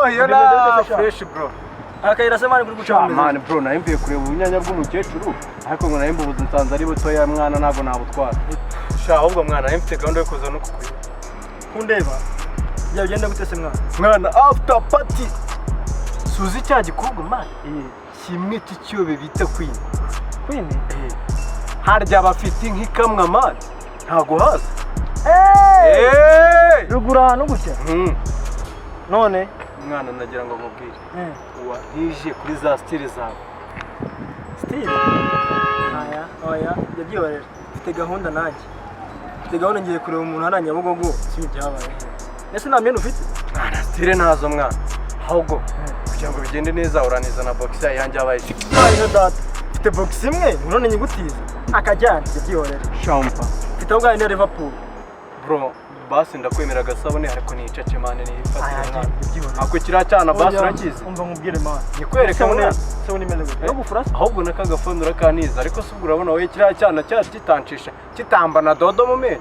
yora fresh bro. Akayira se mani kuri guca man bro narimbiye kureba ubunyanya bw'umukecuru ariko ngo narimbo budunsanze ari butoya mwana ntago nabutwara. Sha ahubwo mwana narimfite gahunda yo kuza no kukuyo. Kundeba. Ya ugenda gutese mwana. Mwana after party. Suzi cya gikugu man. Kimwe cy'icyobe bita Queen. Queen? Harya bafite nk'ikamwa man. Ntago haza. Rugura no gutya. None mwana nagira ngo mubwire. Uwa hije kuri za style zawe. Style? Oya, yabyihorera. Mfite gahunda nanjye. Mfite gahunda ngiye kureba umuntu hana Nyabugogo cy'ibyabaye. Nese nta myenda ufite? Mwana style nazo mwana. Ahubwo kugira ngo bigende neza uraniza na boxer yanjye abaye. Ayo data. Mfite box imwe none nyigutiza. Akajyana yabyihorera. Shampa. Mfite ubwa ine Liverpool. Bro basi ndakwemera gasabone ariko ni icace mane ni ifatira mwana. Ako kiracyana basi urakizi. Umva nkubwire mwana. Nikwereka mwana. Se unimeze gute? Yo gufurasa. Ahubwo nakagafondura kaniza ariko se urabona we kiracyana kitancisha kitamba na dodo mu mene.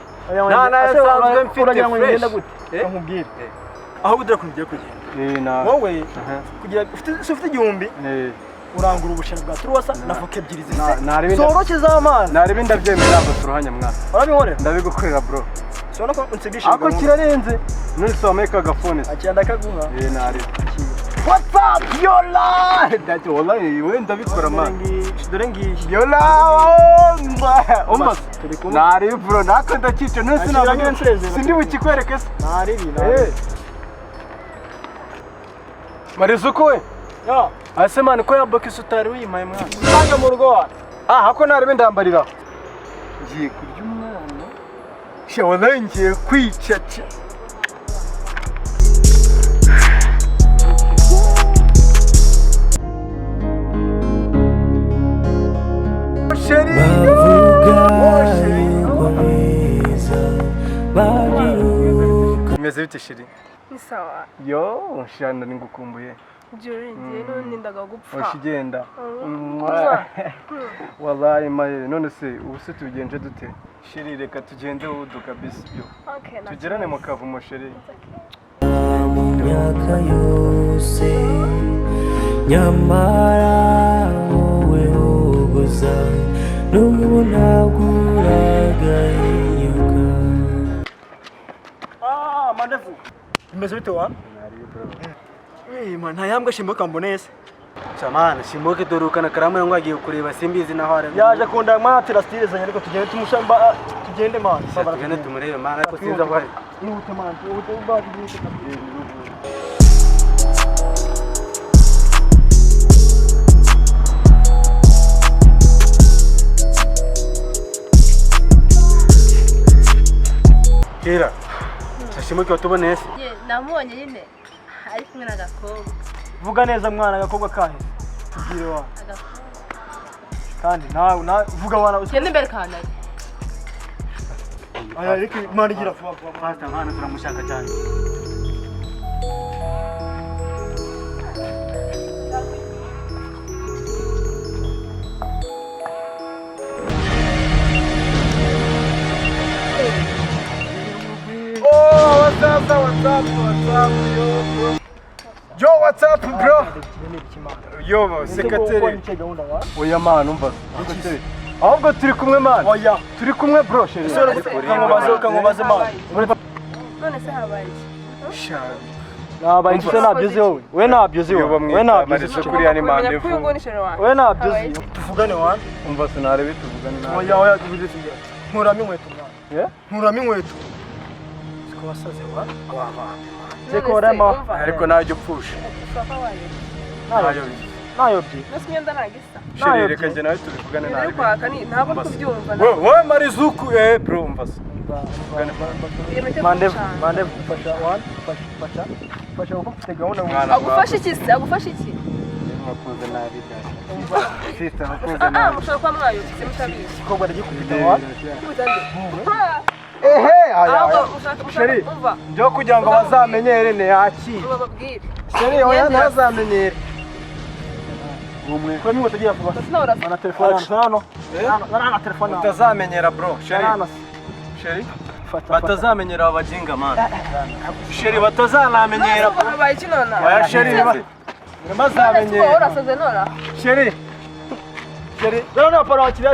Na yasanzwe mfite fresh. Nkubwire. Aho udira kungiye kugenda. Wowe kugira ufite igihumbi. Urangura ubushera bwa turuwasa na voke ebyiri zise. Soroke z'amana. Nari ndabyemera ngo turuhanya mwana. Urabihorera? Ndabigukorera bro. Sona ko unsibisha. Ako kirarenze. None so ameka gafone. Acyanda kaguha. Nari. What's up yola? That wallahi we ndabikora man. Dore ngiye. Yola. Umba. Nari bro nako ndakice none sinabanye. Sindi bukikwereke se. Nari bi. Marizuko we. Ya. Ase man ko yabokise utari wimaye mwana. Sanga mu rugo wa. Hako nari ndambarira. Ngiye kurya umwana. Sha wallahi ngiye kwicaca. Meze bite shiri? Ni sawa. Yo, nshana ningukumbuye. Juri ngiye none ndaga gupfa. Oshigenda. Wallahi maye none se ubuse tubigenje dute? Shiri reka tugende udu kabisa byo. Okay. Tugerane mu kavumo shiri. Myaka yose nyamara wowe uguza n'ubu naguraga inyuka. Mandevu. Imeze bite wa? Man, ntayambwe shimboka mbonese. Chamana, shimboke dorukana karamu yangu agiye kureba simbizi naho ari. Yaje kunda mwatira style zanye ariko tugende tumushamba tugende man. Tugende tumurebe man ariko sinza bwari. Nihute man, nihute ubadi nihute. Kira. Shimboke watubonese. Ye, namubonye nyine. Ari kumwe n'agakobwa. Vuga neza mwana agakobwa kahe. Tugire wa. Kandi nawe vuga wana. Genda imbere kanari. Aya riki mwana gira vuba fasta mwana turamushaka cyane. What's up, yo, what's up, bro? Yo, sekateri. Oya man, umva. Ahubwo turi kumwe man. Oya, turi kumwe bro, sheri. Kangobaze man. None se habaye iki? Sha. Nabaye iki nabyoze wowe. We nabyoze wowe. We nabyoze kuri yani mandevu. We nabyoze. Tuvugane wan. Umva sinarebe tuvugane nawe. Oya, tuvuze tujya. Nkuramo inkweto mwana. Nkuramo inkweto. Wasaze wa Zeko rema ariko najyo pfusha nayo byi nasimyenda nagisa shiri reka nje nawe tubivugane nawe ariko akani ntabwo tubyumva wowe marizuku bro umvase mande fasha one fasha uko mfite gahunda agufasha iki se agufasha iki makuze nabi sister makuze nabi mushaka kwa mwayo mutabizi ko bari gikubita wa aya sheri njo kugira ngo bazamenyere ne yaki sheri oya ntazamenyere umwe ko mwe tugiye kuba na telefone hano na telefone utazamenyera bro sheri batazamenyera abajinga mana sheri batazanamenyera habaye iki nona oya sheri bazamenyera urasaze nora sheri Dore na para wakiriya